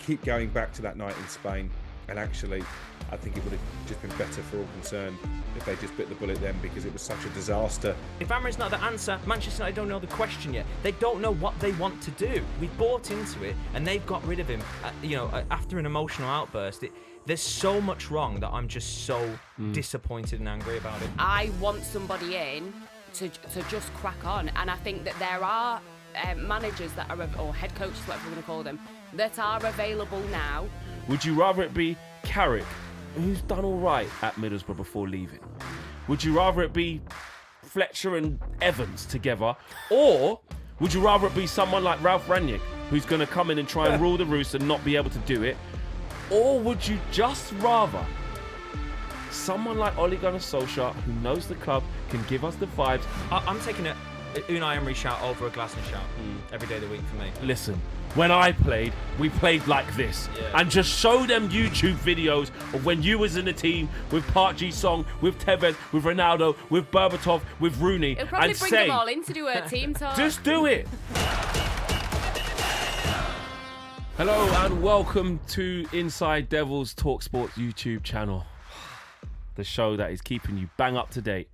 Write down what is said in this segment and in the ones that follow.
keep going back to that night in Spain, and actually, I think it would have just been better for all concerned if they just bit the bullet then, because it was such a disaster. If Amorim's not the answer, Manchester United don't know the question yet. They don't know what they want to do. We've bought into it, and they've got rid of him. After an emotional outburst, there's so much wrong that I'm just so disappointed and angry about it. I want somebody in to just crack on, and I think that there are managers that are, or head coaches, whatever we're going to call them, that are available now. Would you rather it be Carrick, who's done all right at Middlesbrough before leaving? Would you rather it be Fletcher and Evans together? Or would you rather it be someone like Ralph Rangnick, who's going to come in and try and rule the roost and not be able to do it? Or would you just rather someone like Ole Gunnar Solskjaer, who knows the club, can give us the vibes? I'm taking a Unai Emery shout over a Glasner shout every day of the week for me. Listen, when I played, we played like this. Yeah. And just show them YouTube videos of when you was in a team with Park Ji-sung, with Tevez, with Ronaldo, with Berbatov, with Rooney. It'll probably and bring say, them all in to do a team talk. just do it. Hello and welcome to Inside Devils talkSPORT YouTube channel. The show that is keeping you bang up to date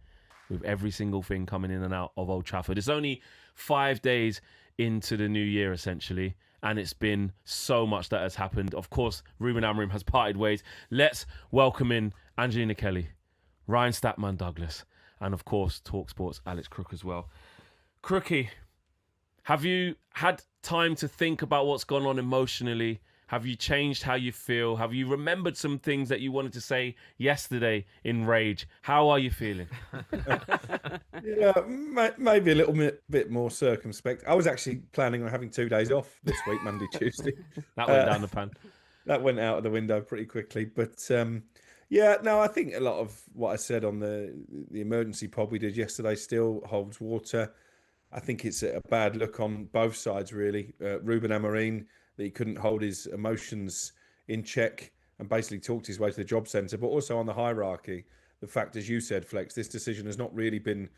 with every single thing coming in and out of Old Trafford. It's only 5 days into the new year, essentially, and it's been so much that has happened. Of course, Ruben Amorim has parted ways. Let's welcome in Angelina Kelly, Ryon Scott-Douglas, and of course, talkSPORT's Alex Crook as well. Crookie, have you had time to think about what's gone on emotionally? Have you changed how you feel? Have you remembered some things that you wanted to say yesterday in rage? How are you feeling? Yeah, maybe a little bit more circumspect. I was actually planning on having 2 days off this week, Monday, Tuesday. That went down the pan. That went out of the window pretty quickly. But I think a lot of what I said on the emergency pod we did yesterday still holds water. I think it's a bad look on both sides, really. Ruben Amorim, that he couldn't hold his emotions in check and basically talked his way to the job centre, but also on the hierarchy. The fact, as you said, Flex, this decision has not really been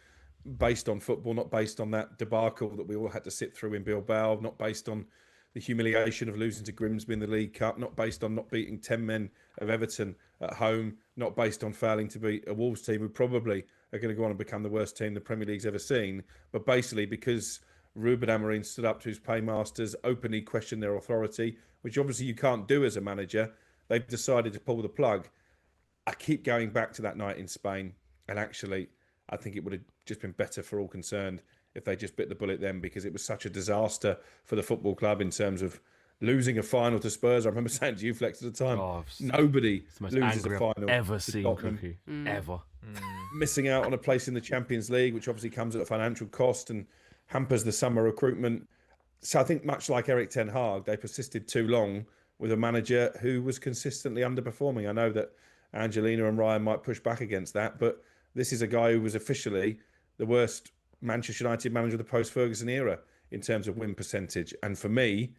based on football, not based on that debacle that we all had to sit through in Bilbao, not based on the humiliation of losing to Grimsby in the League Cup, not based on not beating 10 men of Everton at home, not based on failing to beat a Wolves team who probably are going to go on and become the worst team the Premier League's ever seen, but basically because Ruben Amorim stood up to his paymasters, openly questioned their authority, which obviously you can't do as a manager. They've decided to pull the plug. I keep going back to that night in Spain, and actually, I think it would have just been better for all concerned if they just bit the bullet then, because it was such a disaster for the football club in terms of losing a final to Spurs. I remember saying to you, Flex, at the time, nobody loses a final I've ever seen, Cookie. Ever. Missing out on a place in the Champions League, which obviously comes at a financial cost and hampers the summer recruitment. So I think much like Erik ten Hag, they persisted too long with a manager who was consistently underperforming. I know that Angelina and Ryan might push back against that, but this is a guy who was officially the worst Manchester United manager of the post-Ferguson era in terms of win percentage. And for me,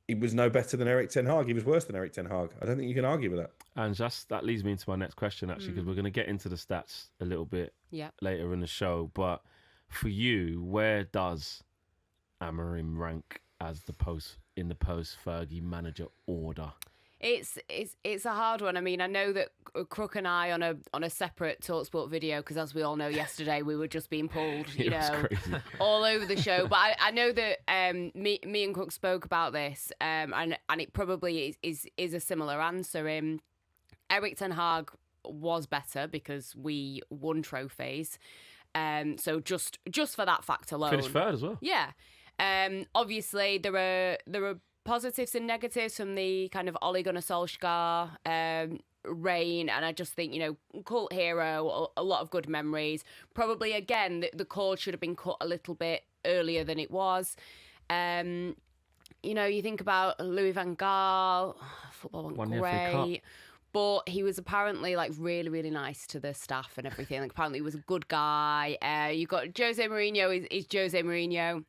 he was no better than Erik ten Hag. He was worse than Erik ten Hag. I don't think you can argue with that. And just that leads me into my next question, actually, because we're going to get into the stats a little bit later in the show. But for you, where does Amorim rank as in the post-Fergie manager order? It's a hard one. I mean, I know that Crook and I on a separate talkSPORT video, because as we all know, yesterday we were just being pulled, all over the show. But I know that me and Crook spoke about this, and it probably is a similar answer. Erik ten Hag was better because we won trophies. So just for that fact alone, Finished third as well. Yeah. Obviously there are positives and negatives from the kind of Ole Gunnar Solskjaer reign, and I just think, cult hero, a lot of good memories. Probably again the cord should have been cut a little bit earlier than it was. You think about Louis van Gaal, football wasn't great. But he was apparently really, really nice to the staff and everything. Apparently he was a good guy. You've got Jose Mourinho is Jose Mourinho.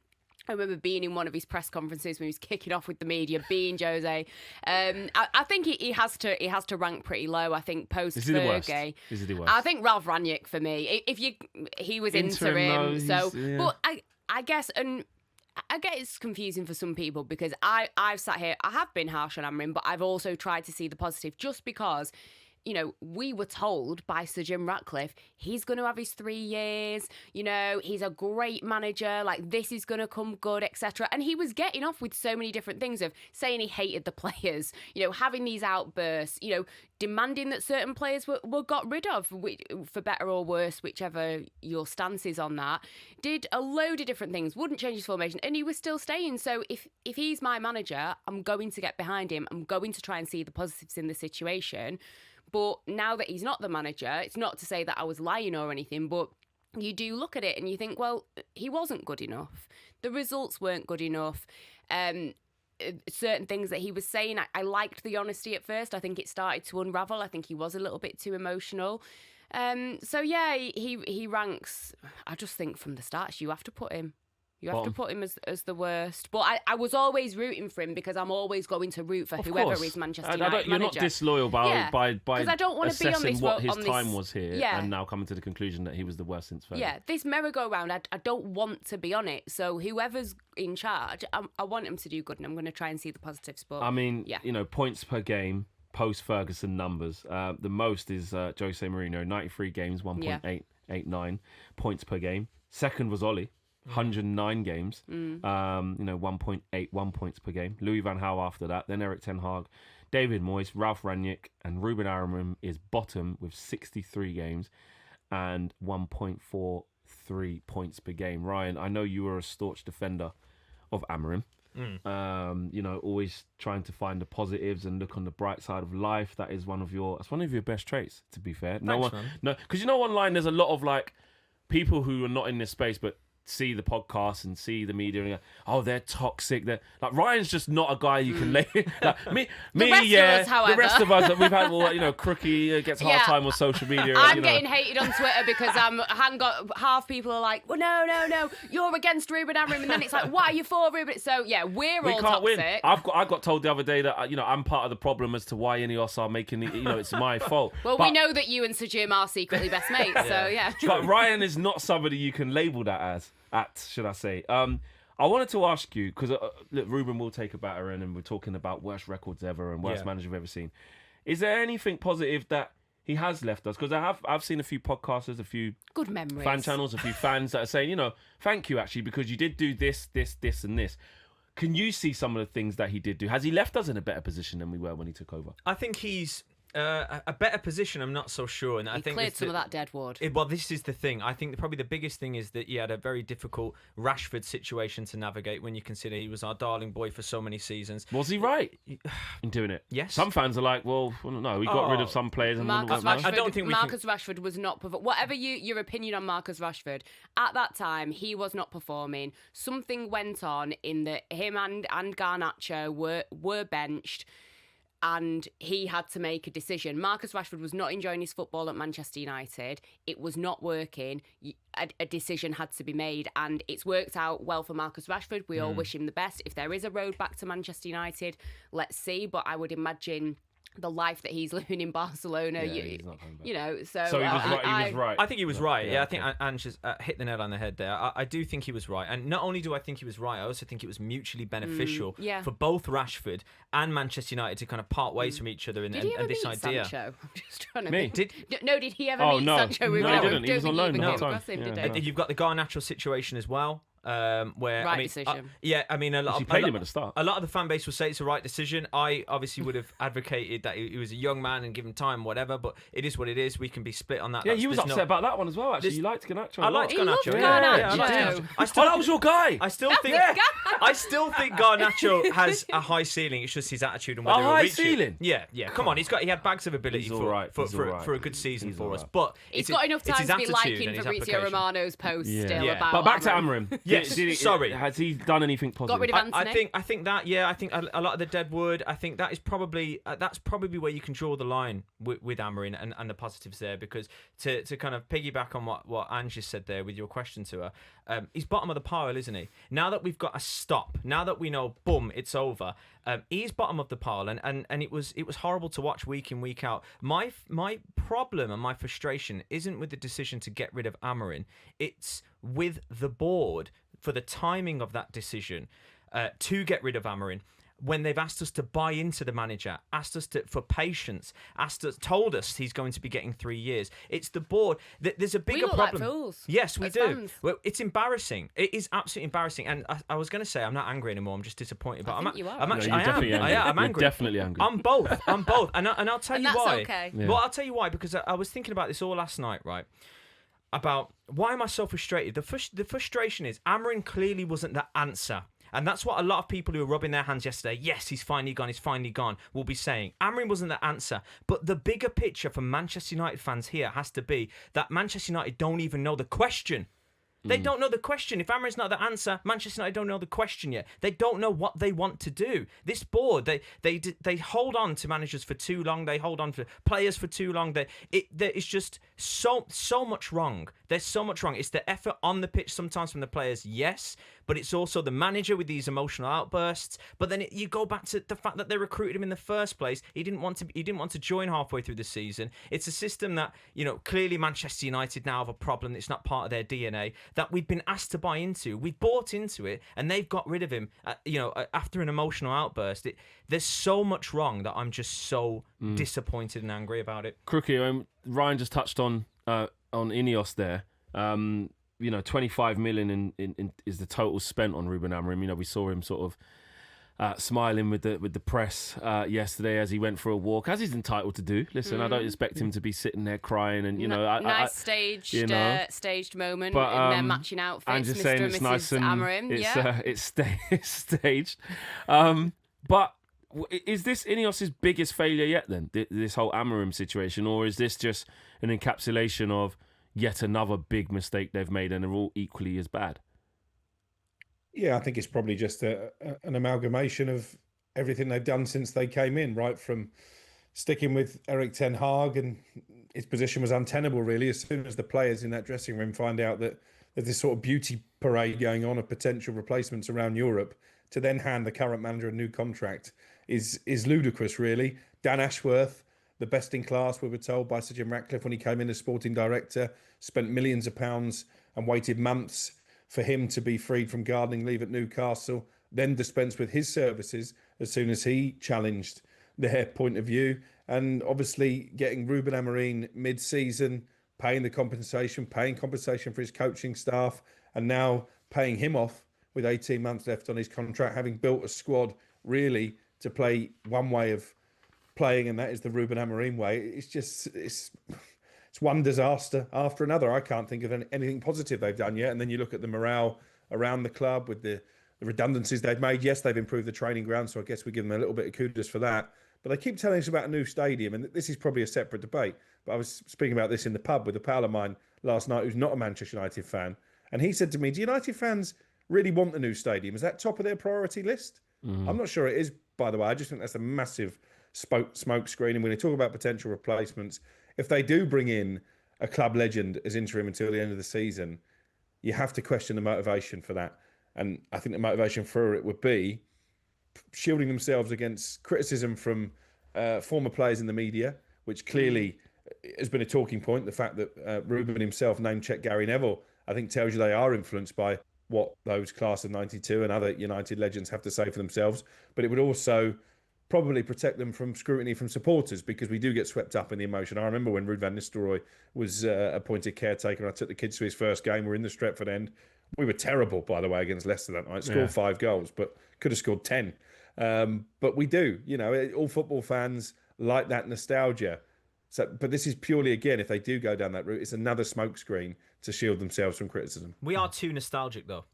I remember being in one of his press conferences when he was kicking off with the media, being Jose. I think he has to rank pretty low. I think post Fergie. Is he the worst? I think Ralph Rangnick for me. He was interim, but I guess, and I get it's confusing for some people because I've sat here, I have been harsh on Amorim, but I've also tried to see the positive just because, you know, we were told by Sir Jim Ratcliffe, he's going to have his 3 years, you know, he's a great manager, like this is going to come good, etc. And he was getting off with so many different things of saying he hated the players, you know, having these outbursts, you know, demanding that certain players were got rid of, for better or worse, whichever your stance is on that. Did a load of different things, wouldn't change his formation, and he was still staying. So if he's my manager, I'm going to get behind him. I'm going to try and see the positives in the situation. But now that he's not the manager, it's not to say that I was lying or anything, but you do look at it and you think, well, he wasn't good enough. The results weren't good enough. Certain things that he was saying, I liked the honesty at first. I think it started to unravel. I think he was a little bit too emotional. So yeah, he ranks, I just think from the start, you have to put him. You have to put him as the worst. But I was always rooting for him because I'm always going to root for whoever is Manchester United manager. You're not disloyal by I don't want to be on this, what his time was here and now coming to the conclusion that he was the worst since Fergie. Yeah, this merry-go-round, I don't want to be on it. So whoever's in charge, I want him to do good, and I'm going to try and see the positives. But I mean, you know, points per game, post-Ferguson numbers. The most is Jose Mourinho, 93 games, 1.889 points per game. Second was Ollie. 109 games, you know, 1.81 points per game. Louis van Gaal after that, then Erik ten Hag, David Moyes, Ralf Rangnick, and Ruben Amorim is bottom with 63 games and 1.43 points per game. Ryan, I know you were a staunch defender of Amorim. You know, always trying to find the positives and look on the bright side of life. That's one of your best traits, to be fair. Thanks, because you know, online there's a lot of like people who are not in this space, but see the podcast and see the media and go, oh, they're toxic. They're like, Ryan's just not a guy you can lay. Like, me, the rest of us, we've had, well, you know, Crookie gets hard time on social media. I'm getting hated on Twitter because half people are like, well, no, you're against Ruben Amorim, and then it's like, why are you for Ruben? So yeah, we all can't toxic. Win. I got told the other day that, you know, I'm part of the problem as to why INEOS are making it. You know, it's my fault. Well, we know that you and Sir Jim are secretly best mates, so yeah. But Ryan is not somebody you can label that as. Should I say? I wanted to ask you, because look, Ruben will take a batter in, and we're talking about worst records ever and worst manager we've ever seen. Is there anything positive that he has left us? Because I've seen a few podcasters, a few good memories, fan channels, a few fans that are saying, you know, thank you actually, because you did do this, and this. Can you see some of the things that he did do? Has he left us in a better position than we were when he took over? I think he's a better position. I'm not so sure, and I think cleared some of that dead wood. Well, this is the thing. I think probably the biggest thing is that he had a very difficult Rashford situation to navigate. When you consider he was our darling boy for so many seasons, was he right in doing it? Yes. Some fans are like, well, no, we got rid of some players. And I don't think Marcus Rashford was not whatever your opinion on Marcus Rashford at that time, he was not performing. Something went on in that him and Garnacho were benched. And he had to make a decision. Marcus Rashford was not enjoying his football at Manchester United. It was not working. A decision had to be made. And it's worked out well for Marcus Rashford. We all wish him the best. If there is a road back to Manchester United, let's see. But I would imagine the life that he's living in Barcelona, you know, so he was right. I think he was right. Yeah, I think Ange has hit the nail on the head there. I do think he was right, and not only do I think he was right, I also think it was mutually beneficial for both Rashford and Manchester United to kind of part ways from each other and this idea. Sancho? I'm just trying to Me? Did he ever meet Sancho? No, he didn't. He was on loan all the time. You've got the Garnacho situation as well. Where decision. A lot. He played him at the start. A lot of the fan base will say it's the right decision. I obviously would have advocated that he was a young man and give him time, whatever. But it is what it is. We can be split on that. Yeah, you was upset about that one as well. Actually, you liked Garnacho. I liked Garnacho. That was your guy. I still think Garnacho has a high ceiling. It's just his attitude and whether he'll reach ceiling. It. Yeah. Come on, he had bags of ability for a good season for us. But he's got enough time to be liking Fabrizio Romano's post still about. But back to Amorim. Yes, sorry. Has he done anything positive? Got rid of Anthony? I think that, I think a lot of the dead wood, I think that is probably where you can draw the line with Amorim and the positives there, because to kind of piggyback on what Ange just said there with your question to her, he's bottom of the pile, isn't he? Now that we've got a stop, now that we know, boom, it's over, he's bottom of the pile, and it was horrible to watch week in, week out. My problem and my frustration isn't with the decision to get rid of Amorim, it's with the board for the timing of that decision to get rid of Amorim, when they've asked us to buy into the manager, asked us for patience, told us he's going to be getting 3 years. It's the board. There's a bigger problem. Like fools. Yes, we do. Fans. Well, it's embarrassing. It is absolutely embarrassing. And I was going to say I'm not angry anymore. I'm just disappointed. But you are. I'm actually. No, you're I am. I'm angry. You're definitely angry. I'm both. And I'll tell you that's why. okay. Yeah. Well, I'll tell you why, because I was thinking about this all last night, right? About why am I so frustrated? The frustration is Amorim clearly wasn't the answer. And that's what a lot of people who were rubbing their hands yesterday, yes, he's finally gone, will be saying. Amorim wasn't the answer. But the bigger picture for Manchester United fans here has to be that Manchester United don't even know the question. They don't know the question. If Amorim's not the answer, Manchester United don't know the question yet. They don't know what they want to do. This board, they hold on to managers for too long. They hold on to players for too long. There is just so much wrong. There's so much wrong. It's the effort on the pitch sometimes from the players, yes, but it's also the manager with these emotional outbursts. But then you go back to the fact that they recruited him in the first place. He didn't want to join halfway through the season. It's a system that, clearly Manchester United now have a problem. It's not part of their DNA that we've been asked to buy into. We bought into it, and they've got rid of him. After an emotional outburst. There's so much wrong that I'm just so disappointed and angry about it. Crookie, Ryan just touched on INEOS there. 25 million in is the total spent on Ruben Amorim. We saw him sort of smiling with the press yesterday as he went for a walk, as he's entitled to do. Listen, I don't expect him to be sitting there crying and nice staged moment in their matching outfits. I'm just Mr. saying and it's Mrs. nice and Amorim. it's staged. But is this INEOS's biggest failure yet then, this whole Amorim situation, or is this just an encapsulation of yet another big mistake they've made and they're all equally as bad? Yeah, I think it's probably just an amalgamation of everything they've done since they came in, right? From sticking with Erik ten Hag, and his position was untenable, really, as soon as the players in that dressing room find out that there's this sort of beauty parade going on of potential replacements around Europe, to then hand the current manager a new contract is ludicrous, really. Dan Ashworth, the best in class, we were told by Sir Jim Ratcliffe when he came in as sporting director, spent millions of pounds and waited months for him to be freed from gardening leave at Newcastle, then dispensed with his services as soon as he challenged their point of view. And obviously getting Ruben Amorim mid-season, paying compensation for his coaching staff, and now paying him off with 18 months left on his contract, having built a squad really to play one way of playing, and that is the Ruben Amorim way. It's one disaster after another. I can't think of anything positive they've done yet. And then you look at the morale around the club with the redundancies they've made. Yes, they've improved the training ground, so I guess we give them a little bit of kudos for that. But they keep telling us about a new stadium, and this is probably a separate debate. But I was speaking about this in the pub with a pal of mine last night who's not a Manchester United fan. And he said to me, do United fans really want the new stadium? Is that top of their priority list? I'm not sure it is, by the way. I just think that's a massive smoke screen. And when they talk about potential replacements, if they do bring in a club legend as interim until the end of the season, you have to question the motivation for that. And I think the motivation for it would be shielding themselves against criticism from former players in the media, which clearly has been a talking point. The fact that Ruben himself name-checked Gary Neville, I think tells you they are influenced by what those class of 92 and other United legends have to say for themselves. But it would also probably protect them from scrutiny from supporters, because we do get swept up in the emotion. I remember when Ruud van Nistelrooy was appointed caretaker and I took the kids to his first game. We're in the Stretford end. We were terrible, by the way, against Leicester that night. Scored 5 goals, but could have scored 10. But we do, all football fans like that nostalgia. So, but this is purely, again, if they do go down that route, it's another smokescreen to shield themselves from criticism. We are too nostalgic, though,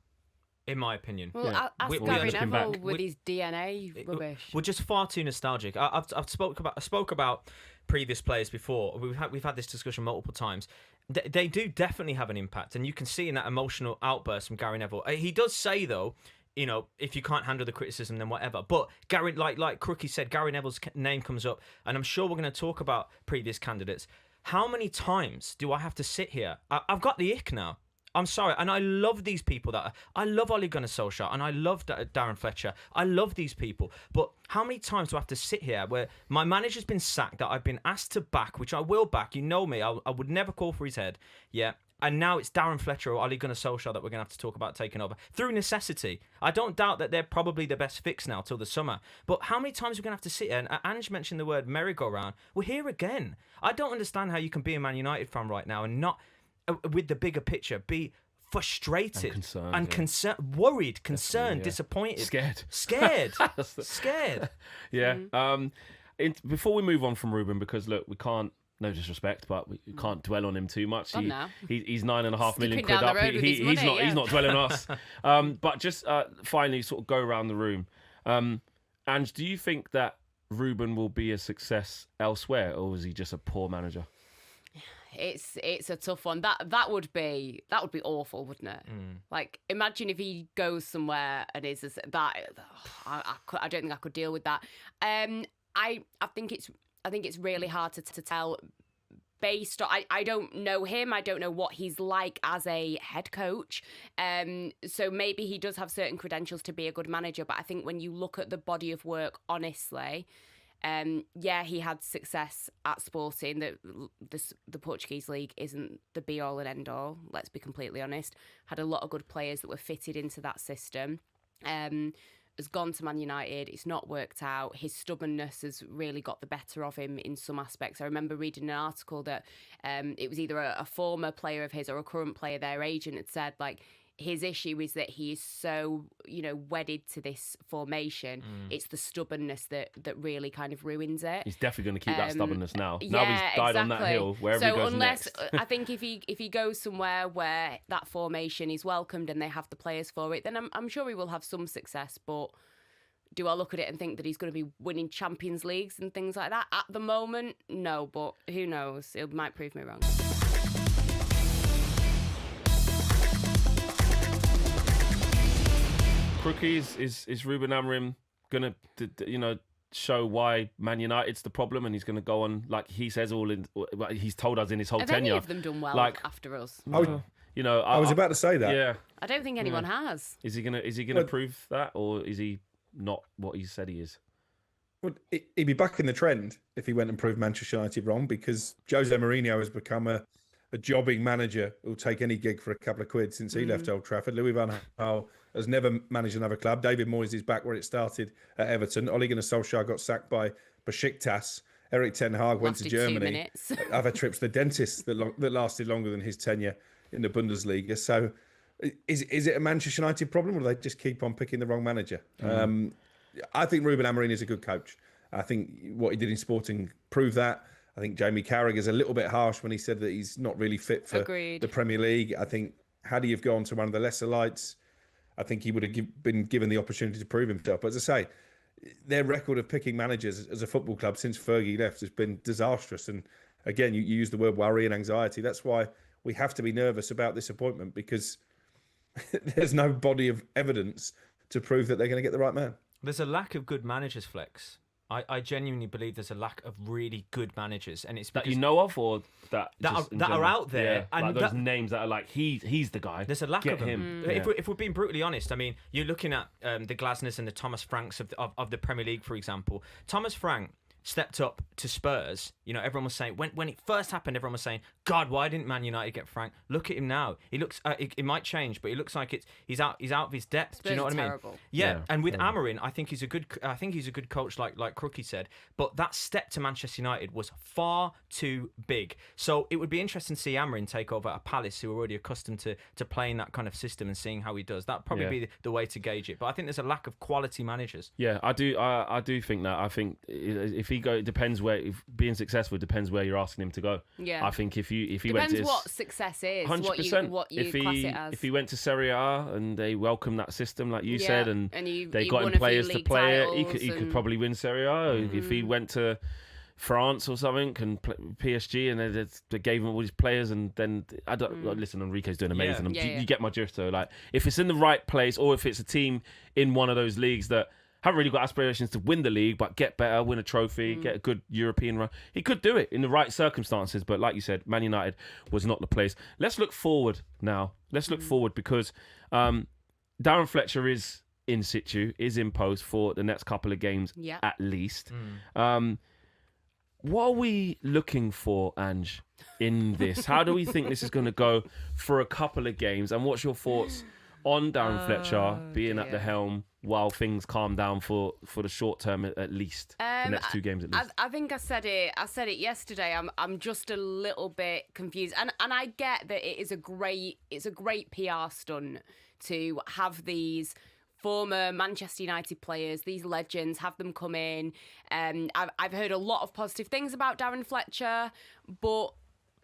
in my opinion. Well, ask Gary Neville with his DNA rubbish. We're just far too nostalgic. I've spoke about previous players before. We've had this discussion multiple times. They do definitely have an impact, and you can see in that emotional outburst from Gary Neville. He does say, though, if you can't handle the criticism, then whatever. But Gary, like Crookie said, Gary Neville's name comes up, and I'm sure we're going to talk about previous candidates. How many times do I have to sit here? I've got the ick now. I'm sorry, and I love these people. I love Ole Gunnar Solskjaer, and I love Darren Fletcher. I love these people. But how many times do I have to sit here where my manager's been sacked, that I've been asked to back, which I will back? You know me, I would never call for his head. Yeah. And now it's Darren Fletcher or Ole Gunnar Solskjaer that we're going to have to talk about taking over. Through necessity. I don't doubt that they're probably the best fix now till the summer. But how many times are we going to have to sit here? And Ange mentioned the word merry-go-round. We're here again. I don't understand how you can be a Man United fan right now and not, with the bigger picture, be frustrated and concerned, worried, concerned, disappointed. Scared. Yeah. Before we move on from Ruben, because look, we can't, no disrespect, but we can't dwell on him too much. He's 9.5 million quid up. He's not dwelling on us. But just finally, sort of go around the room. Ange, do you think that Ruben will be a success elsewhere, or is he just a poor manager? It's a tough one. That would be awful, wouldn't it? Like, imagine if he goes somewhere and is that. I don't think I could deal with that. I think it's really hard to tell. Based on, I don't know him. I don't know what he's like as a head coach. So maybe he does have certain credentials to be a good manager. But I think when you look at the body of work, honestly, he had success at Sporting. The Portuguese league isn't the be all and end all. Let's be completely honest. Had a lot of good players that were fitted into that system. Has gone to Man United. It's not worked out. His stubbornness has really got the better of him in some aspects. I remember reading an article that it was either a former player of his or a current player, their agent had said, like, his issue is that he is so, wedded to this formation. It's the stubbornness that really kind of ruins it. He's definitely going to keep that stubbornness now. Now he's died on that hill, wherever he goes next. I think if he goes somewhere where that formation is welcomed and they have the players for it, then I'm sure he will have some success. But do I look at it and think that he's going to be winning Champions Leagues and things like that? At the moment, no, but who knows? It might prove me wrong. Crookies, is Ruben Amorim going to, show why Man United's the problem, and he's going to go on, like he says, he's told us in his whole tenure. Have any of them done well after us? I was about to say that. Yeah. I don't think anyone has. Is he gonna prove that, or is he not what he said he is? Well, he'd be back in the trend if he went and proved Manchester United wrong, because Jose Mourinho has become a jobbing manager who'll take any gig for a couple of quid since he left Old Trafford. Louis van Gaal has never managed another club. David Moyes is back where it started at Everton. Ole Gunnar Solskjaer got sacked by Besiktas. Eric Ten Hag went to Germany. Other trips to the dentist that lasted longer than his tenure in the Bundesliga. So is it a Manchester United problem, or do they just keep on picking the wrong manager? I think Ruben Amorim is a good coach. I think what he did in Sporting proved that. I think Jamie Carragher's a little bit harsh when he said that he's not really fit for the Premier League. I think had he have gone to one of the lesser lights, I think he would have been given the opportunity to prove himself. But as I say, their record of picking managers as a football club since Fergie left has been disastrous. And again, you use the word worry and anxiety. That's why we have to be nervous about this appointment, because there's no body of evidence to prove that they're going to get the right man. There's a lack of good managers, Flex. I genuinely believe there's a lack of really good managers, and it's that you know of, or that are out there, yeah, and like those names that are like he's the guy. There's a lack of him. If we're being brutally honest, I mean, you're looking at the Glasners and the Thomas Franks of the Premier League, for example. Thomas Frank stepped up to Spurs. Everyone was saying when it first happened, everyone was saying, "God, why didn't Man United get Frank?" Look at him now. He looks. It might change, but he looks like he's out of his depth. Spurs. Do you know what I mean? Yeah. And with terrible. Amorim, I think he's a good coach, like Crookie said. But that step to Manchester United was far too big. So it would be interesting to see Amorim take over a Palace, who are already accustomed to playing that kind of system, and seeing how he does. That'd probably be the way to gauge it. But I think there's a lack of quality managers. Yeah, I do. I do think that. I think if he go, it depends where. If being successful depends where you're asking him to go. Yeah. I think if he depends went to what success is, 100%. what you class it as. If he went to Serie A and they welcomed that system, like you said, and he got him players to play it, he could probably win Serie A. If he went to France or something and PSG and they gave him all these players, and then I don't listen. Enrique's doing amazing. You get my drift though. Like if it's in the right place, or if it's a team in one of those leagues that haven't really got aspirations to win the league, but get better, win a trophy, get a good European run. He could do it in the right circumstances, but like you said, Man United was not the place. Let's look forward now. Let's look forward, because Darren Fletcher is in situ, is in post for the next couple of games at least. What are we looking for, Ange, in this? How do we think this is going to go for a couple of games? And what's your thoughts on Darren Fletcher being at the helm while things calm down for the short term at least, the next 2 games at least? I think I said it yesterday. I'm just a little bit confused, and I get that it's a great PR stunt to have these former Manchester United players, these legends, have them come in. I've heard a lot of positive things about Darren Fletcher, but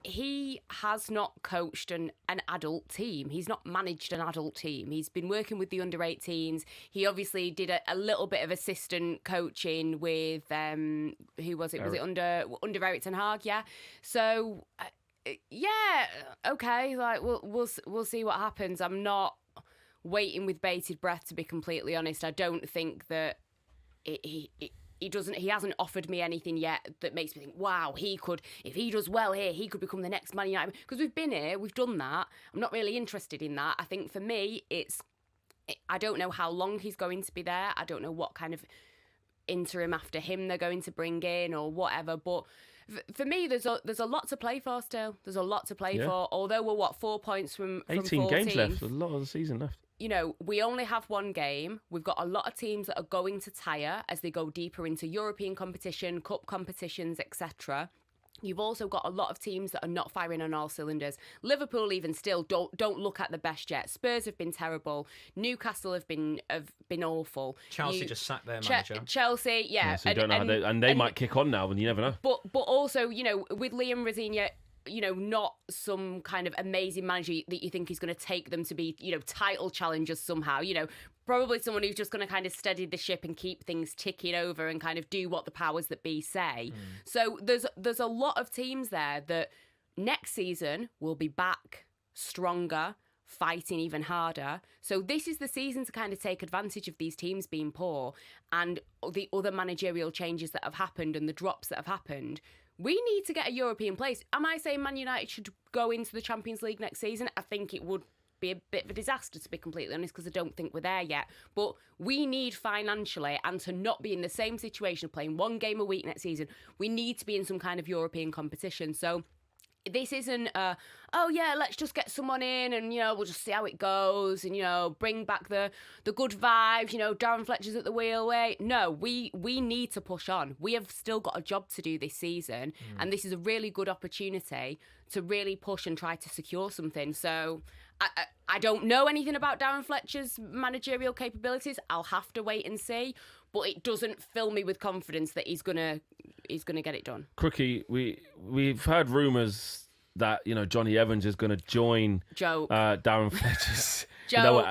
he has not coached an adult team. He's not managed an adult team. He's been working with the under-18s. He obviously did a little bit of assistant coaching with who was it? Was it under Eric Ten Hag? Yeah. So yeah, okay. Like we'll see what happens. I'm not waiting with bated breath, to be completely honest. I don't think that he hasn't offered me anything yet that makes me think, wow, he could, if he does well here, he could become the next Man United. Because we've been here, we've done that. I'm not really interested in that. I think for me, I don't know how long he's going to be there. I don't know what kind of interim after him they're going to bring in or whatever. But for me, there's a lot to play for still. There's a lot to play for. Although we're 4 points from 18 games left. A lot of the season left. You know, we only have one game. We've got a lot of teams that are going to tire as they go deeper into European competition, cup competitions, etc. You've also got a lot of teams that are not firing on all cylinders. Liverpool, even still, don't look at the best yet. Spurs have been terrible. Newcastle have been awful. Chelsea just sacked their manager. Chelsea, yeah. So you don't know how they might kick on now, and you never know. But also, you know, with Liam Rosenior, you know, not some kind of amazing manager that you think is going to take them to be, you know, title challengers somehow. You know, probably someone who's just going to kind of steady the ship and keep things ticking over and kind of do what the powers that be say. So there's a lot of teams there that next season will be back stronger, fighting even harder. So this is the season to kind of take advantage of these teams being poor and the other managerial changes that have happened and the drops that have happened. We need to get a European place. Am I saying Man United should go into the Champions League next season? I think it would be a bit of a disaster, to be completely honest, because I don't think we're there yet. But we need financially, and to not be in the same situation of playing 1 game a week next season, we need to be in some kind of European competition. So this isn't let's just get someone in and, you know, we'll just see how it goes and, you know, bring back the good vibes, you know, Darren Fletcher's at the wheel. Wait, no, we need to push on. We have still got a job to do this season, and this is a really good opportunity to really push and try to secure something. So I don't know anything about Darren Fletcher's managerial capabilities. I'll have to wait and see, but it doesn't fill me with confidence that he's gonna get it done. Crookie, we've heard rumours that, you know, Johnny Evans is going to join Darren Fletcher's.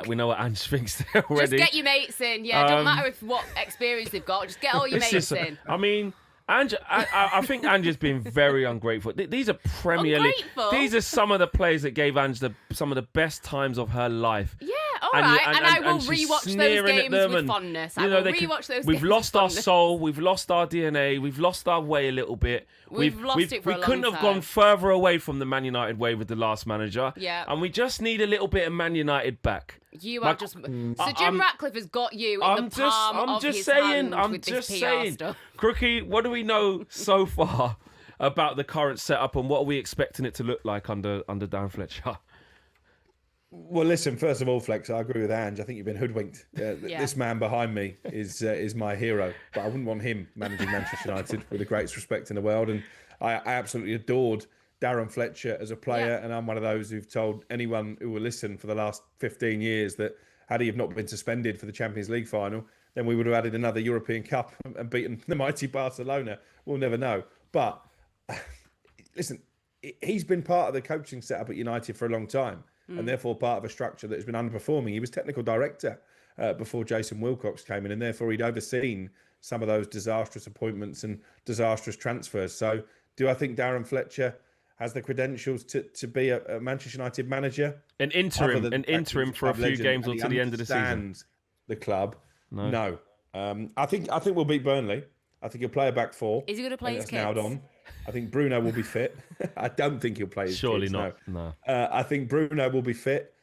We know what Ange thinks there already. Just get your mates in. Yeah, it don't matter what experience they've got. Just get all your mates in. I mean, Ange, I think Ange has been very ungrateful. These are Premier League. These are some of the players that gave Ange some of the best times of her life. Yeah, all right. And I will rewatch those games with fondness. I will rewatch those games. We've lost our soul. We've lost our DNA. We've lost our way a little bit. We've lost it for a long time. We couldn't have gone further away from the Man United way with the last manager. Yeah. And we just need a little bit of Man United back. You are just... So Jim Ratcliffe has got you in the palm of his hand with this PR stuff. Crookie, what do we know so far about the current setup and what are we expecting it to look like under Darren Fletcher? Well, listen, first of all, Flex, I agree with Ange. I think you've been hoodwinked. This man behind me is my hero, but I wouldn't want him managing Manchester United with the greatest respect in the world. And I absolutely adored Darren Fletcher as a player, and I'm one of those who've told anyone who will listen for the last 15 years that had he have not been suspended for the Champions League final, then we would have added another European Cup and beaten the mighty Barcelona. We'll never know. But listen, he's been part of the coaching setup at United for a long time, and therefore part of a structure that has been underperforming. He was technical director before Jason Wilcox came in, and therefore he'd overseen some of those disastrous appointments and disastrous transfers. So do I think Darren Fletcher has the credentials to be a Manchester United manager? An interim for a few games or to the end of the season. The club? No. I think we'll beat Burnley. I think he'll play a back four. Is he going to play his kids? Now on. I think Bruno will be fit. I don't think he'll play his Surely kids. Surely not. No. I think Bruno will be fit.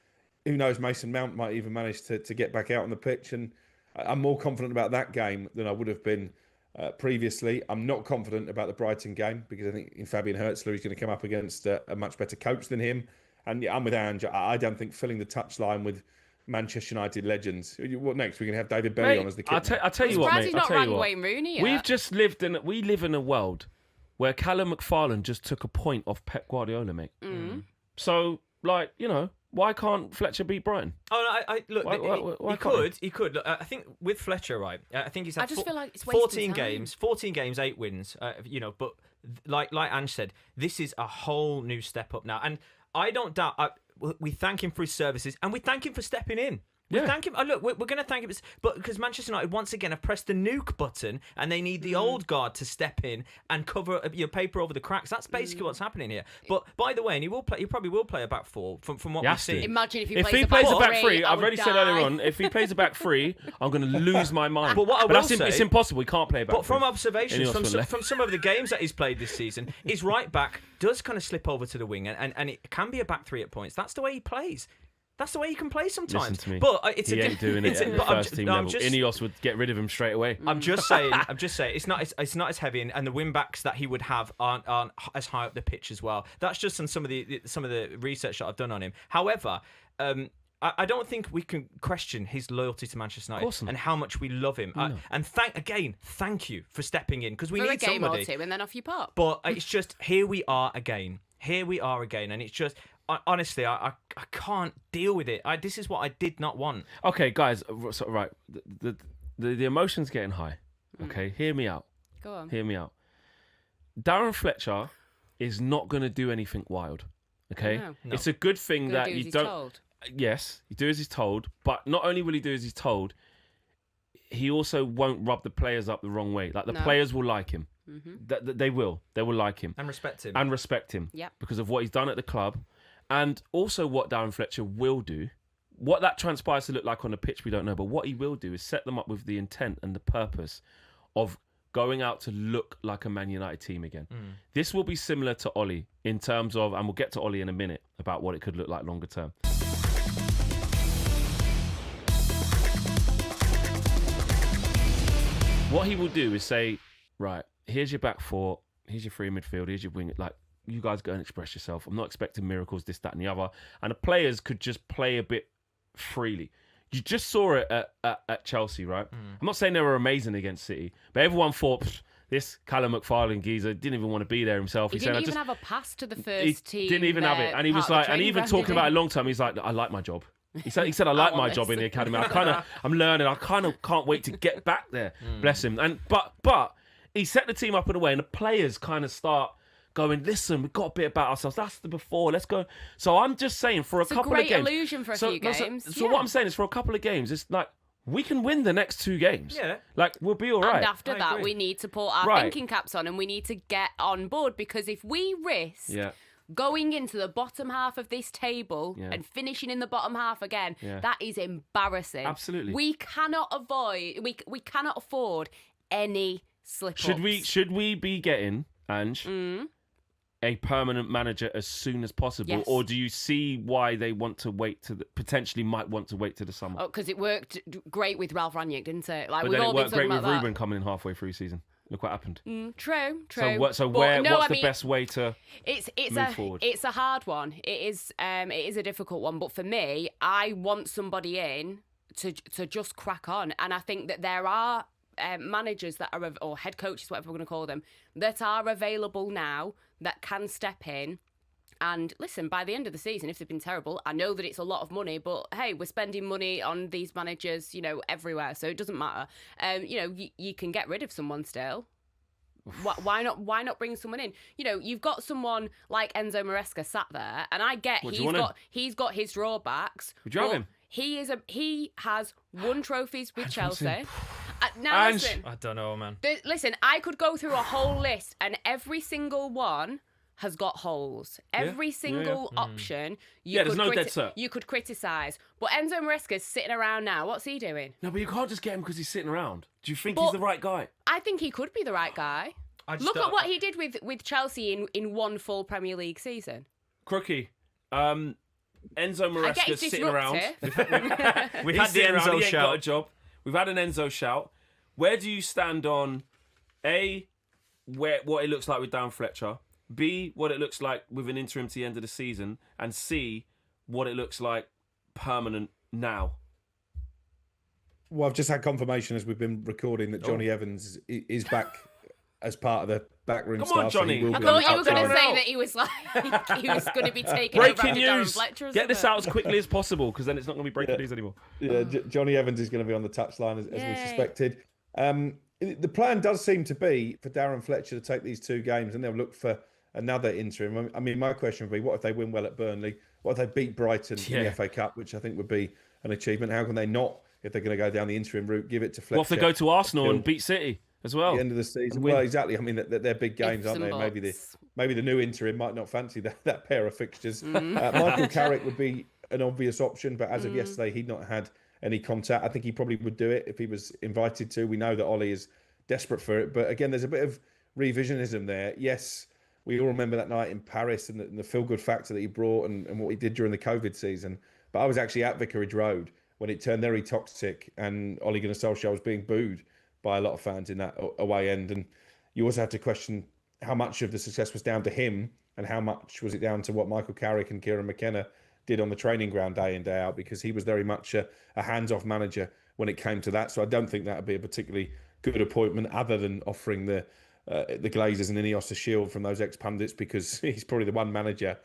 Who knows? Mason Mount might even manage to get back out on the pitch. And I'm more confident about that game than I would have been previously. I'm not confident about the Brighton game because I think in Fabian Hertzler he's going to come up against a much better coach than him. And yeah, I'm with Ange. I don't think filling the touchline with Manchester United legends. What next? We're going to have David Berry on as the kid. I'll tell you what, mate. He's not I'll tell you ranked what. Wayne Rooney yet. We live in a world where Callum McFarlane just took a point off Pep Guardiola, mate. So, like, you know, why can't Fletcher beat Brighton? Oh, no, look, why he could. Look, I think with Fletcher, right? I think he's had feel like it's 14 time. 14 games, 8 wins. You know, but like Ange said, this is a whole new step up now, and I don't doubt. We thank him for his services, and we thank him for stepping in. We thank him. Look, we're going to thank him, but because Manchester United once again have pressed the nuke button, and they need the old guard to step in and cover paper over the cracks. That's basically what's happening here. But by the way, and he probably will play a back four from what we've seen. Imagine if he plays a back three. I've already said earlier on, if he plays a back three, I'm going to lose my mind. But what I will say, it's impossible. He can't play a back. But from observations from some of the games that he's played this season, his right back does kind of slip over to the wing, and it can be a back three at points. That's the way he plays. That's the way you can play sometimes. Listen to me. But he ain't doing it at the first team level. INEOS would get rid of him straight away. I'm just saying. It's not as heavy, and the wing backs that he would have aren't as high up the pitch as well. That's just on some of the research that I've done on him. However, I don't think we can question his loyalty to Manchester United and how much we love him. No. And thank you for stepping in because we need a game somebody. or two, and then off you pop. But it's just here we are again, and it's just. Honestly, I can't deal with it. This is what I did not want. Okay, guys, so, right. The emotion's getting high. Okay, hear me out. Go on. Hear me out. Darren Fletcher is not going to do anything wild. Okay? No. It's a good thing that you don't... Told. Yes, you do as he's told. But not only will he do as he's told, he also won't rub the players up the wrong way. Like, the players will like him. They will. They will like him. And respect him. Yep. Because of what he's done at the club. And also what Darren Fletcher will do, what that transpires to look like on the pitch, we don't know. But what he will do is set them up with the intent and the purpose of going out to look like a Man United team again. This will be similar to Ollie in terms of, and we'll get to Ollie in a minute, about what it could look like longer term. What he will do is say, right, here's your back four, here's your free midfield, here's your wing. Like, you guys go and express yourself. I'm not expecting miracles, this, that, and the other. And the players could just play a bit freely. You just saw it at Chelsea, right? I'm not saying they were amazing against City, but everyone thought this Callum McFarlane geezer didn't even want to be there himself. He didn't even have a pass to the first team. He didn't even have it, and he was like, and even talking about it a long time. He's like, I like my job. He said, I like my job in the academy. I'm learning. I kind of can't wait to get back there. Bless him. And but he set the team up in a way, and the players kind of start going, listen, we've got a bit about ourselves. That's the before. Let's go. So I'm just saying, for a couple of games. It's a great illusion for a few games. So what I'm saying is, for a couple of games, it's like, we can win the next 2 games. Yeah. Like, we'll be all right. And after that, we need to put our thinking caps on and we need to get on board, because if we risk going into the bottom half of this table and finishing in the bottom half again, that is embarrassing. Absolutely. We cannot we cannot afford any slip-ups. Should we be getting, Ange, a permanent manager as soon as possible? Yes. Or do you see why they want to wait potentially might want to wait to the summer? Oh, because it worked great with Ralph Rangnick, didn't it? Like, but then it worked great with Ruben coming in halfway through season. Look what happened. True. What's the best way to move forward? It's a hard one. It is a difficult one. But for me, I want somebody in to just crack on. And I think that there are managers that are, or head coaches, whatever we're going to call them, that are available now that can step in. And listen, by the end of the season, if they've been terrible, I know that it's a lot of money, but hey, we're spending money on these managers, everywhere, so it doesn't matter. You can get rid of someone still. Why not bring someone in? You've got someone like Enzo Maresca sat there, and I get he's got his drawbacks. Would you have him? He has won trophies with Chelsea. Now listen, I don't know, man. Listen, I could go through a whole list, and every single one has got holes. Every single option you could criticise. But Enzo Maresca's sitting around now. What's he doing? No, but you can't just get him because he's sitting around. Do you think he's the right guy? I think he could be the right guy. Look at what he did with Chelsea in one full Premier League season. Crookie. Enzo Maresca's sitting around. We've had the Enzo shout. Got a job. We've had an Enzo shout. Where do you stand on A, what it looks like with Darren Fletcher. B, what it looks like with an interim to the end of the season. And C, what it looks like permanent now. Well, I've just had confirmation as we've been recording that Johnny Evans is back as part of the backroom Come staff. on, Johnny. So I thought you were going to say that he was like he was going to be taking over Breaking after Darren news. Fletcher. Get this out as quickly as possible, because then it's not going to be breaking news anymore. Yeah, Johnny Evans is going to be on the touchline as we suspected. The plan does seem to be for Darren Fletcher to take these 2 games and they'll look for another interim. I mean, my question would be, what if they win well at Burnley? What if they beat Brighton in the FA Cup, which I think would be an achievement? How can they not, if they're going to go down the interim route, give it to Fletcher? What if they go to Arsenal and beat City as well? At the end of the season. Well, exactly. I mean, they're big games, aren't they? Maybe the new interim might not fancy that pair of fixtures. Michael Carrick would be an obvious option, but as of yesterday, he'd not had any contact. I think he probably would do it if he was invited to. We know that Ollie is desperate for it, but again, there's a bit of revisionism there. Yes, we all remember that night in Paris and the feel-good factor that he brought and what he did during the COVID season. But I was actually at Vicarage Road when it turned very toxic and Ole Gunnar Solskjaer was being booed by a lot of fans in that away end. And you also have to question how much of the success was down to him and how much was it down to what Michael Carrick and Kieran McKenna did on the training ground day in, day out, because he was very much a hands-off manager when it came to that. So I don't think that would be a particularly good appointment, other than offering the Glazers and INEOS a shield from those ex-pundits, because he's probably the one manager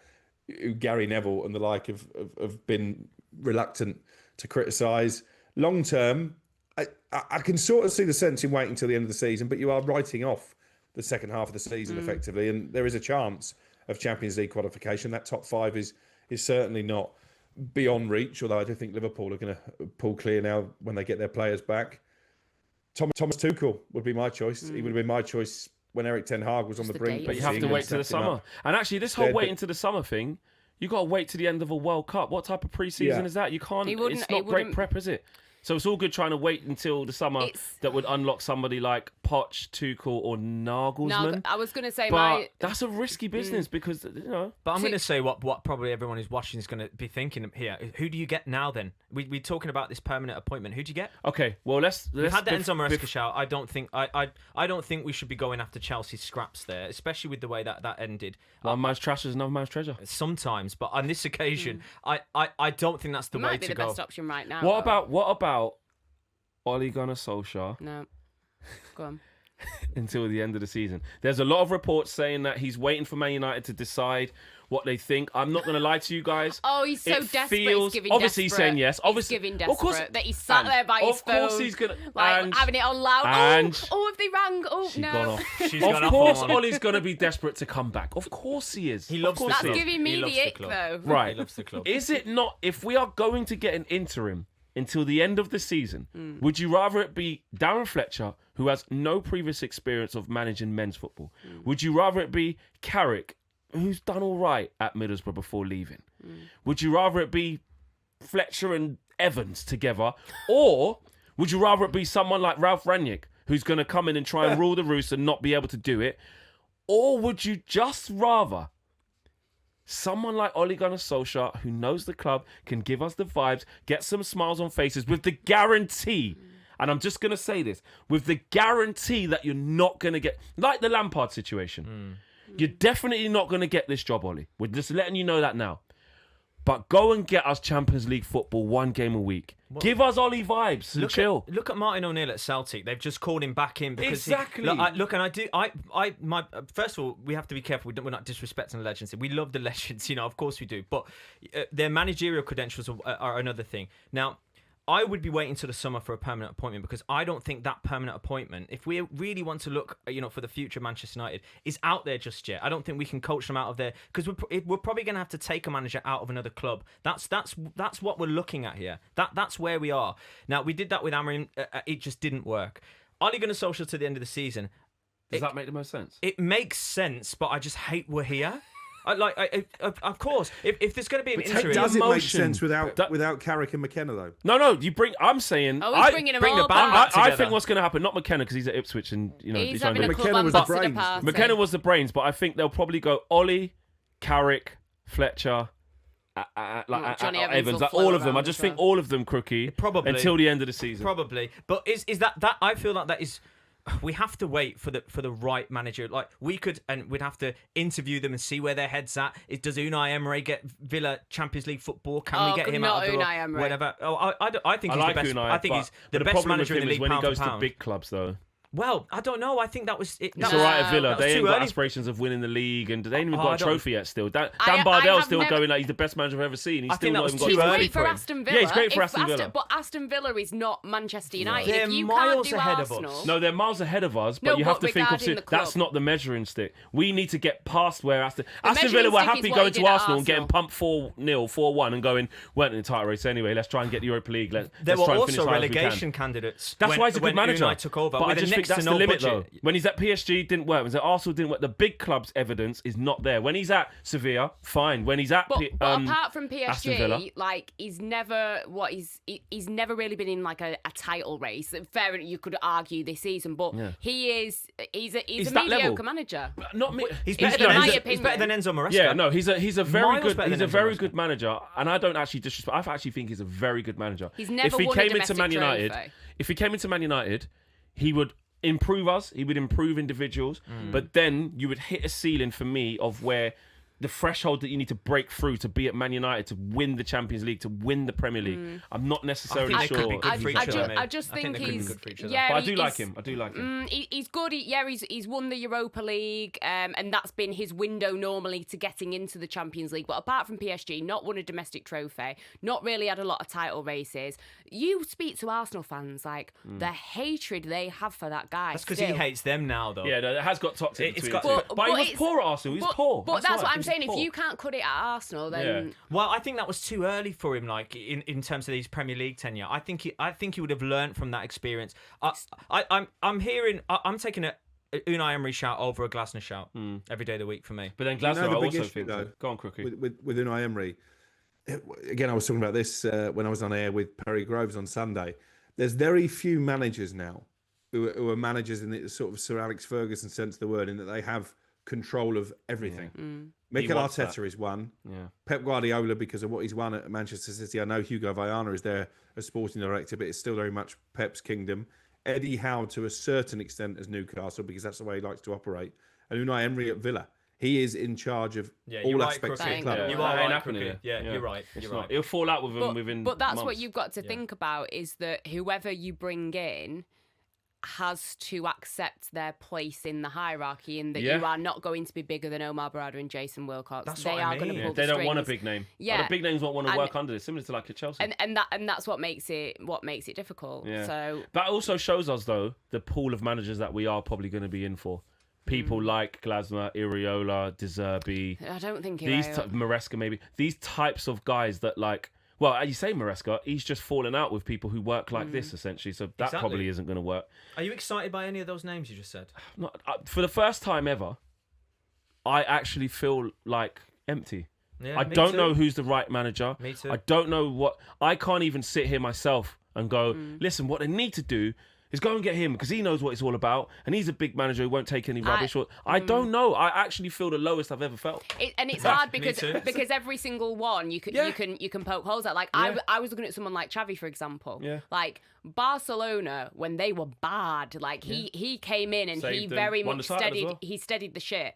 who Gary Neville and the like have been reluctant to criticise. Long term, I can sort of see the sense in waiting till the end of the season, but you are writing off the second half of the season effectively, and there is a chance of Champions League qualification. That top 5 is certainly not beyond reach, although I do think Liverpool are going to pull clear now when they get their players back. Thomas Tuchel would be my choice. He would have been my choice when Eric Ten Hag was on the brink. But you have to wait till the summer. And actually, this whole wait into the summer thing, you got to wait to the end of a World Cup. What type of pre-season is that? You can't. It's not great prep, is it? So it's all good trying to wait until the summer that would unlock somebody like Poch, Tuchel, or Nagelsmann. I was going to say, but that's a risky business because, But I'm going to say what probably everyone who's watching is going to be thinking here. Who do you get now then? We're talking about this permanent appointment. Who do you get? Okay, well let's We've had the Enzo Maresca shout. I don't think we should be going after Chelsea's scraps there, especially with the way that ended. One man's trash is another man's treasure. Sometimes, but on this occasion, I don't think that's the way to go. Might be the best option right now. What about Ole Gunnar Solskjaer? No. Go on. Until the end of the season. There's a lot of reports saying that he's waiting for Man United to decide what they think. I'm not going to lie to you guys. Oh, he's so desperate. He's giving obviously desperate. He's saying yes. Obviously, he's giving desperate. Of course, that he's sat there by his phone. Of course he's going to... Like, having it on loud. If they rang. She's no. gone off. She's gone of course, Ollie's going to be desperate to come back. Of course he is. He loves the club. That's giving me the ick, though. Right. He loves the club. Is it not... If we are going to get an interim until the end of the season, would you rather it be Darren Fletcher, who has no previous experience of managing men's football? Would you rather it be Carrick, who's done all right at Middlesbrough before leaving? Would you rather it be Fletcher and Evans together? Or would you rather it be someone like Ralph Rangnick, who's going to come in and try and rule the roost and not be able to do it? Or would you just rather someone like Ole Gunnar Solskjaer, who knows the club, can give us the vibes, get some smiles on faces with the guarantee, and I'm just going to say this, with the guarantee that you're not going to get, like the Lampard situation, you're definitely not going to get this job, Ole. We're just letting you know that now. But go and get us Champions League football, one game a week. What? Give us Ollie vibes and chill. Look at Martin O'Neill at Celtic. They've just called him back in because exactly. First of all, we have to be careful. We're not disrespecting the legends. We love the legends, of course we do. But their managerial credentials are another thing. Now, I would be waiting till the summer for a permanent appointment because I don't think that permanent appointment, if we really want to look, for the future of Manchester United, is out there just yet. I don't think we can coach them out of there because we're probably going to have to take a manager out of another club. That's what we're looking at here. That's where we are. Now, we did that with Amorim. It just didn't work. Ole Gunnar Solskjaer to the end of the season. Does that make the most sense? It makes sense, but I just hate we're here. Of course, if there's going to be an interim, does it make sense without Carrick and McKenna though? No. I'm saying. He's bringing them all back. I think what's going to happen, not McKenna because he's at Ipswich and he's having a McKenna was the brains. McKenna was the brains, but I think they'll probably go Ollie, Carrick, Fletcher, Johnny Evans, all of them. I just think all of them crooky. Probably until the end of the season. Probably, but is that I feel like that is. we have to wait for the right manager. Like we'd have to interview them and see where their head's at. Does Unai Emery get Villa Champions League football? Can we get him out of the Unai Emery. whatever? Oh, I think he's like the best. Unai, I think he's the best manager in the league when he goes to pound. big clubs though. Well, I don't know. I think that was it. It's all right at Villa. They ain't got early. aspirations of winning the league, and they ain't even got a I don't- trophy yet. Still, Dan I Bardell's have still never- going like he's the best manager I've ever seen. He's I still think that not was even got too He's a early great trophy. for for him. Aston Villa. Yeah, he's great for If Aston Villa. But Aston Villa is not Manchester United. They're If you miles can't do ahead of us. Arsenal, No, they're miles ahead of us, but No, you have but to think of regarding the club. that's not the measuring stick. We need to get past where Aston measuring Villa were stick happy is what going he to did at Arsenal and getting Arsenal. pumped 4-0, 4-1, and going weren't in the title race anyway. Let's try and get the Europa League. There Let's were try and finish also high as we can. relegation candidates. That's why he's a good manager. Unai took over, but I with just a think next to that's no the limit, budget. though. When he's at PSG, didn't work. When he's at Arsenal, didn't work. The big clubs' evidence is not there. When he's at Sevilla, fine. When he's at but apart from Aston Villa. PSG, like he's never never really been in like a title race. Fair, you could argue this season, but he's a that mediocre level. manager. Not me. He's In better my than opinion. he's better than Enzo Maresca. Yeah, no, he's a very Miles good. better He's than a very Enzo good manager, and I don't actually disrespect. I actually think he's a very good manager. He's never if he won a came into domestic Man United, trophy. if he came into Man United, he would improve us. He would improve individuals, but then you would hit a ceiling for me of where the threshold that you need to break through to be at Man United to win the Champions League, to win the Premier League. I'm not necessarily I think they sure. could be good for each other, I just think they could be he's good for each other. yeah. But I do like he's- him. I do like him. He's good. He's won the Europa League, and that's been his window normally to getting into the Champions League. But apart from PSG, not won a domestic trophy, not really had a lot of title races. You speak to Arsenal fans, like the hatred they have for that guy. That's because he hates them now, though. Yeah, no, it has got toxic. It's between got- the two. But he was it's- poor at Arsenal. He was poor. But that's why. what He I'm was saying. If poor. you can't cut it at Arsenal, then Well, I think that was too early for him. Like in terms of his Premier League tenure, I think he would have learned from that experience. I'm taking a Unai Emery shout over a Glasner shout every day of the week for me. But then You know Glasner, the I big also issue, think. though, Go on, Crookie. with Unai Emery. Again, I was talking about this when I was on air with Perry Groves on Sunday. There's very few managers now who are managers in the sort of Sir Alex Ferguson sense of the word, in that they have control of everything. Mikel wants Arteta that. is one. Yeah. Pep Guardiola, because of what he's won at Manchester City. I know Hugo Viana is there as sporting director, but it's still very much Pep's kingdom. Eddie Howe, to a certain extent, as Newcastle, because that's the way he likes to operate. And Unai Emery at Villa. He is in charge of all aspects of the club. Yeah. You That are ain't right, happening Crookie. here. Yeah, you're right. It's You're not. right. He'll fall out with him within But that's months. what you've got to think about, is that whoever you bring in has to accept their place in the hierarchy, and that you are not going to be bigger than Omar Barada and Jason Wilcox. That's they what I are mean. going to Yeah, pull They the don't want a strings. big name. Yeah. But the big names won't want to And- work under this, similar to like a Chelsea. and that's what makes it difficult. Yeah. So That also shows us, though, the pool of managers that we are probably going to be in for. People like Glasner, Iriola, De Zerbi, I don't think Maresca maybe. These types of guys that like, well, you say Maresca, he's just fallen out with people who work like this, essentially. So that Exactly. probably isn't going to work. Are you excited by any of those names you just said? Not, for the first time ever, I actually feel like empty. Yeah, I me don't too. know who's the right manager. Me too. I don't know what. I can't even sit here myself and go, listen, what they need to do is go and get him, because he knows what it's all about, and he's a big manager who won't take any rubbish. I don't know. I actually feel the lowest I've ever felt. and it's hard Me because too. every single one you can poke holes at. Like I was looking at someone like Xavi, for example. Yeah. Like Barcelona, when they were bad, like he came in and he Saved them. very Won the much title as steadied well. he steadied the ship.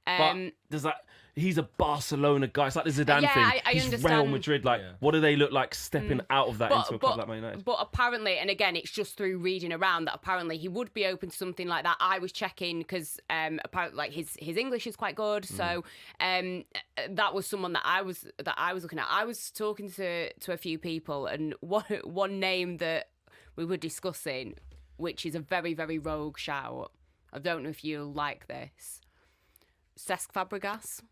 But does that? He's a Barcelona guy. It's like the Zidane Yeah, thing. I He's understand. Real Madrid. Like, what do they look like stepping out of that into a club but, like Man United? but apparently, and again, it's just through reading around that apparently he would be open to something like that. I was checking because apparently, like his English is quite good, so that was someone that I was looking at. I was talking to a few people, and one name that we were discussing, which is a very, very rogue shout. I don't know if you'll like this. Cesc Fabregas.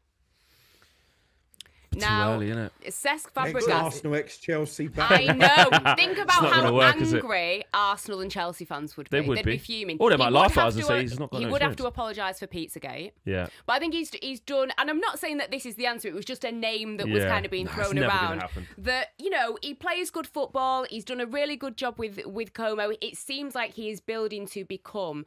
Now, early, isn't it? Cesc Ex Fabregas. Arsenal, ex Chelsea. I know. Think about not how gonna work, is it? angry Arsenal and Chelsea fans would be. They would They'd be. fuming. Or they He might would laugh at have us and to, say he's not got He no would have to experience. apologise for Pizzagate. Yeah. But I think he's done, and I'm not saying that this is the answer. It was just a name that was Yeah. kind of being No, it's thrown never gonna around. happen. That he plays good football. He's done a really good job with Como. It seems like he is building to become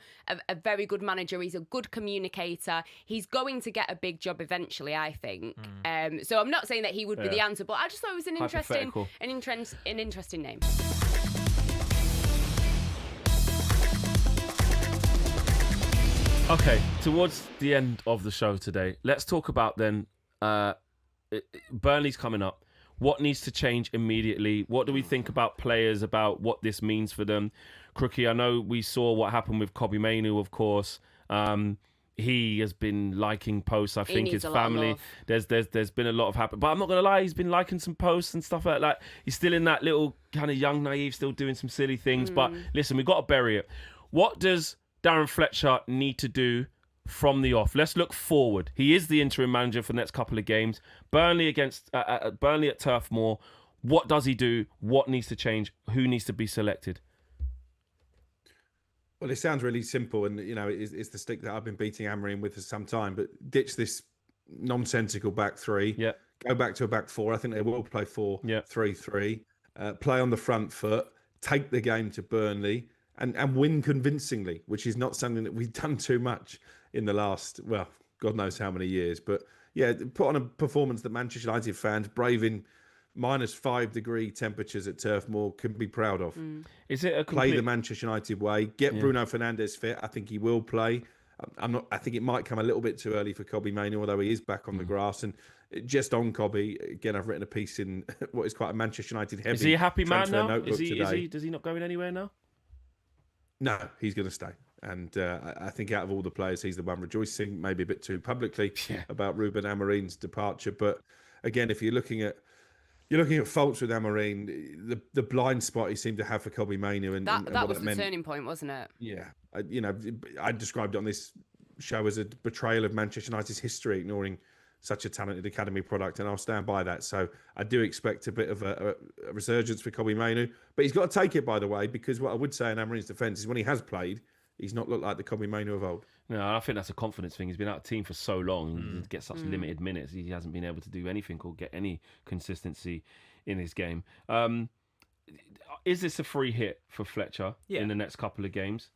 a very good manager. He's a good communicator. He's going to get a big job eventually, I think. So I'm not saying that he would be the answer, but I just thought it was an Hypothetical. interesting name. Okay, towards the end of the show today, let's talk about then Burnley's coming up. What needs to change immediately? What do we think about players, about what this means for them? Crookie, I know we saw what happened with Kobbie Mainoo, of course. He has been liking posts. I think his family. There's been a lot of happen, but I'm not gonna lie. He's been liking some posts and stuff like that. He's still in that little kind of young, naive, still doing some silly things. But listen, we've got to bury it. What does Darren Fletcher need to do from the off? Let's look forward. He is the interim manager for the next couple of games. Burnley against Burnley at Turf Moor. What does he do? What needs to change? Who needs to be selected? Well, it sounds really simple, and it's the stick that I've been beating Amorim with for some time. But ditch this nonsensical back three. Yeah. Go back to a back four. I think they will play 4-3-3. Play on the front foot. Take the game to Burnley and win convincingly, which is not something that we've done too much in the last, well, God knows how many years. But yeah, put on a performance that Manchester United fans, braving -5 degree temperatures at Turf Moor, can be proud of. Is it a play the Manchester United way? Get Bruno Fernandes fit. I think he will play. I think it might come a little bit too early for Kobbie Mainoo, although he is back on the grass. And just on Kobbie, again, I've written a piece in what is quite a Manchester United heavy. Is he a happy man now? Does he not going anywhere now? No, he's going to stay. And I think out of all the players, he's the one rejoicing, maybe a bit too publicly about Ruben Amorim's departure. But again, if you're looking at faults with Amorim, the blind spot he seemed to have for Kobbie Mainoo, and that was the turning point, wasn't it? Yeah, I described it on this show as a betrayal of Manchester United's history, ignoring such a talented academy product, and I'll stand by that. So I do expect a bit of a resurgence for Kobbie Mainoo, but he's got to take it, by the way, because what I would say in Amorim's defence is when he has played, he's not looked like the Kobbie Mainoo of old. No, I think that's a confidence thing. He's been out of the team for so long, and gets such limited minutes. He hasn't been able to do anything or get any consistency in his game. Is this a free hit for Fletcher in the next couple of games?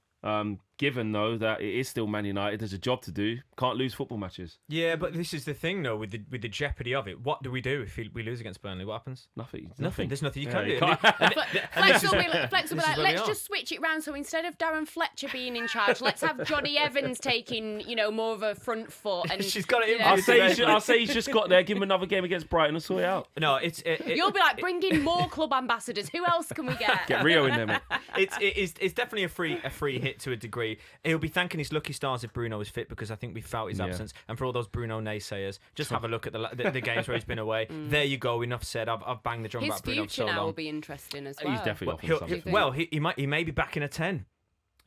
Given though that it is still Man United, there's a job to do. Can't lose football matches. Yeah, but this is the thing though, with the jeopardy of it. What do we do if we lose against Burnley? What happens? Nothing. There's nothing you can do. Flex will be like, let's just switch it round. So instead of Darren Fletcher being in charge, let's have Johnny Evans taking, more of a front foot. And she's got it in. I'll say he's just got there. Give him another game against Brighton and sort it out. No, you'll be like, bring in more club ambassadors. Who else can we get? Get Rio in there, mate. It's definitely a free hit to a degree. He'll be thanking his lucky stars if Bruno is fit, because I think we felt his absence. And for all those Bruno naysayers, just have a look at the games where he's been away. There you go. Enough said. I've banged the drum about Bruno for so long. His future now will be interesting as well. He's definitely off. He may be back in a 10.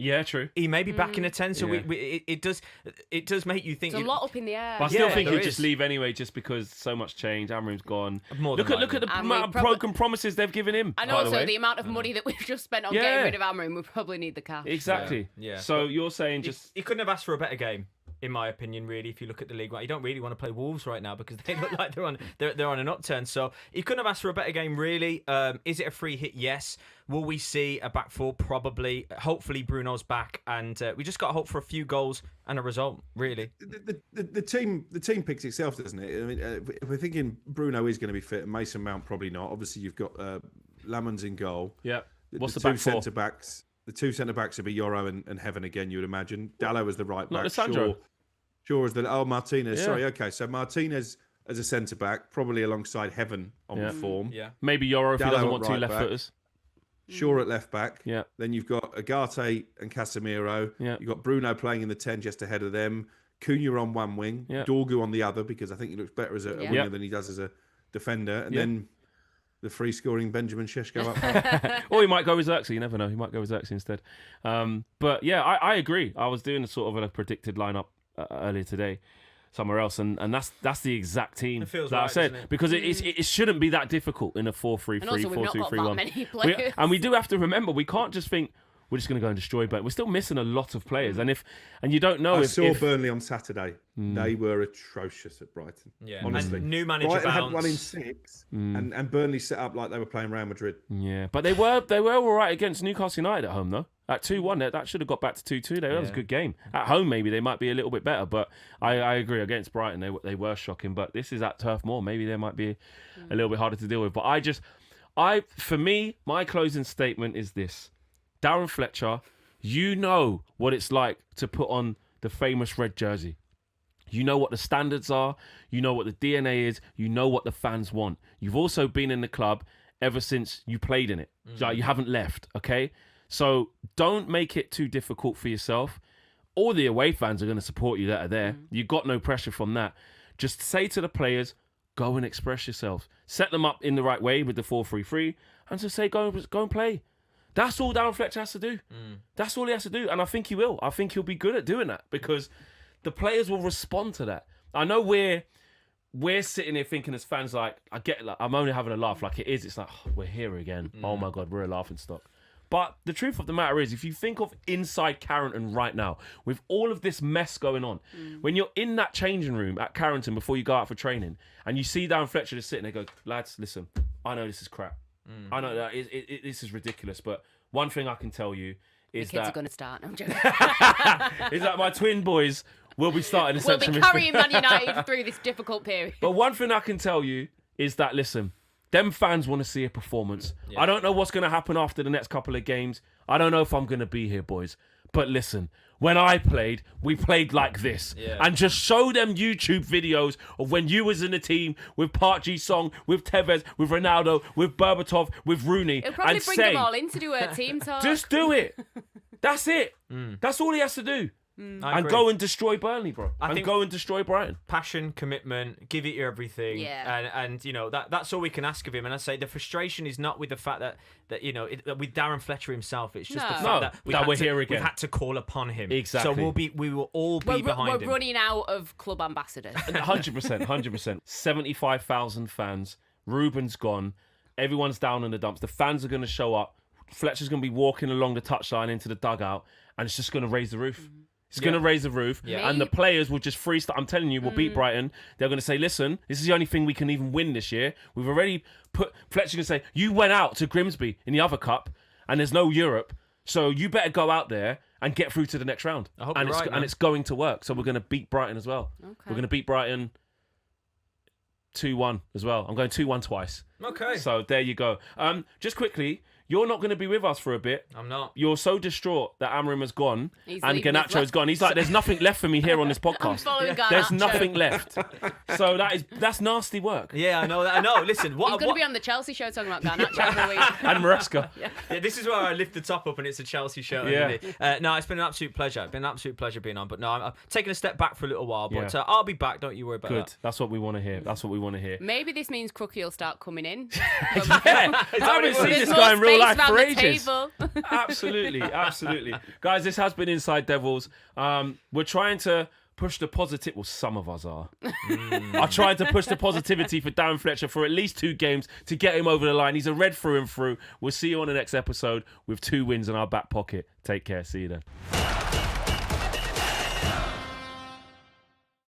Yeah, true. He may be back in a 10, so it does make you think. There's a lot up in the air. But I still think he'd just leave anyway, just because so much change. Amorim's gone. Look at the amount of broken promises they've given him. And also the amount of money that we've just spent on getting rid of Amorim. We probably need the cash. Exactly. Yeah. So you're saying he couldn't have asked for a better game, in my opinion, really. If you look at the league, you don't really want to play Wolves right now because they look like they're on an upturn. So he couldn't have asked for a better game, really. Is it a free hit? Yes. Will we see a back four? Probably. Hopefully Bruno's back, and we just got to hope for a few goals and a result, really. The team picks itself, doesn't it? I mean, if we're thinking Bruno is going to be fit, and Mason Mount probably not. Obviously, you've got Lamons in goal. Yeah. What's the two back four? Centre-backs? The two centre-backs would be Yoro and Heaven again, you would imagine. Dallo as the right back. Not Alessandro. Shaw as the... Oh, Martinez. Yeah. Sorry, okay. So Martinez as a centre-back, probably alongside Heaven on form. Yeah. Maybe Yoro if he doesn't want two left-footers. Shaw at left-back. Yeah. Then you've got Agate and Casemiro. Yeah. You've got Bruno playing in the 10 just ahead of them. Cunha on one wing. Yeah. Dorgu on the other, because I think he looks better as a winger than he does as a defender. And then... the free-scoring Benjamin Šeško up. Or he might go with Xerxes. You never know. He might go with Xerxes instead. But yeah, I agree. I was doing a sort of a predicted lineup earlier today somewhere else, and that's the exact team that I said. Because it shouldn't be that difficult in a 4-3-3, 4-2-3-1. And we do have to remember, we can't just think, we're just going to go and destroy Burnley. We're still missing a lot of players. And you don't know I saw Burnley on Saturday. They were atrocious at Brighton. Yeah, honestly. And new manager Brighton bounce. had 1 in 6, and Burnley set up like they were playing Real Madrid. Yeah, but they were all right against Newcastle United at home, though. At 2-1, that should have got back to 2-2. That was a good game. At home, maybe they might be a little bit better, but I agree. Against Brighton, they were shocking. But this is at Turf Moor. Maybe they might be a little bit harder to deal with. But for me, my closing statement is this. Darren Fletcher, you know what it's like to put on the famous red jersey. You know what the standards are. You know what the DNA is. You know what the fans want. You've also been in the club ever since you played in it. Like, you haven't left, okay? So don't make it too difficult for yourself. All the away fans are going to support you that are there. You've got no pressure from that. Just say to the players, go and express yourselves. Set them up in the right way with the 4-3-3 and just say, go and play. That's all Darren Fletcher has to do. That's all he has to do. And I think he will. I think he'll be good at doing that because the players will respond to that. I know we're sitting here thinking as fans, like, I get, like, I'm only having a laugh. Like, it is. It's like, oh, we're here again. Oh my God, we're a laughing stock. But the truth of the matter is, if you think of inside Carrington right now, with all of this mess going on, when you're in that changing room at Carrington before you go out for training, and you see Darren Fletcher just sitting there, go, lads, listen, I know this is crap. I know that this is ridiculous, but one thing I can tell you is the kids that are going to start. No, I'm joking. is that my twin boys will be starting the We'll be central carrying Man United through this difficult period. But one thing I can tell you is that, listen, them fans want to see a performance. I don't know what's going to happen after the next couple of games. I don't know if I'm going to be here, boys. But listen, when I played, we played like this. And just show them YouTube videos of when you was in the team with Park Ji-sung, with Tevez, with Ronaldo, with Berbatov, with Rooney. It'll probably and bring say, them all in to do a team talk. just do it. That's it. That's all he has to do. And go and destroy Burnley, bro. And go and destroy Brighton. Passion, commitment, give it your everything. And you know, that's all we can ask of him. And I say the frustration is not with the fact that you know, with Darren Fletcher himself. It's just the fact that we're here again. We've had to call upon him. Exactly. So we will all be behind him. We're running out of club ambassadors. 100%. 75,000 fans. Ruben's gone. Everyone's down in the dumps. The fans are going to show up. Fletcher's going to be walking along the touchline into the dugout, and it's just going to raise the roof. It's going to raise the roof, and the players will just freestyle. I'm telling you, we'll beat Brighton. They're going to say, listen, this is the only thing we can even win this year. We've already put... Fletcher's going to say, you went out to Grimsby in the other cup, and there's no Europe, so you better go out there and get through to the next round. I hope and you're right, and it's going to work. So we're going to beat Brighton as well. Okay. We're going to beat Brighton 2-1 as well. I'm going 2-1 twice. Okay. So there you go. Just quickly... You're not going to be with us for a bit. I'm not. You're so distraught that Amorim has gone He's and leaving Garnacho's gone. He's like, there's nothing left for me here on this podcast. There's nothing left. So that's nasty work. Yeah, I know that. I know. Listen, He's going to be on the Chelsea show talking about Garnacho for a week. And Maresca. Yeah, this is where I lift the top up and it's a Chelsea show. Yeah. No, it's been an absolute pleasure. It's been an absolute pleasure being on. But no, I'm taking a step back for a little while. But I'll be back. Don't you worry about that. That's what we want to hear. That's what we want to hear. Maybe this means Crookie will start coming in. I haven't seen this guy in real life for ages. Absolutely. Guys, this has been Inside Devils. We're trying to push the positive. Well, some of us are. I tried to push the positivity for Darren Fletcher for at least 2 games to get him over the line. He's a red through and through. We'll see you on the next episode with 2 wins in our back pocket. Take care. See you then.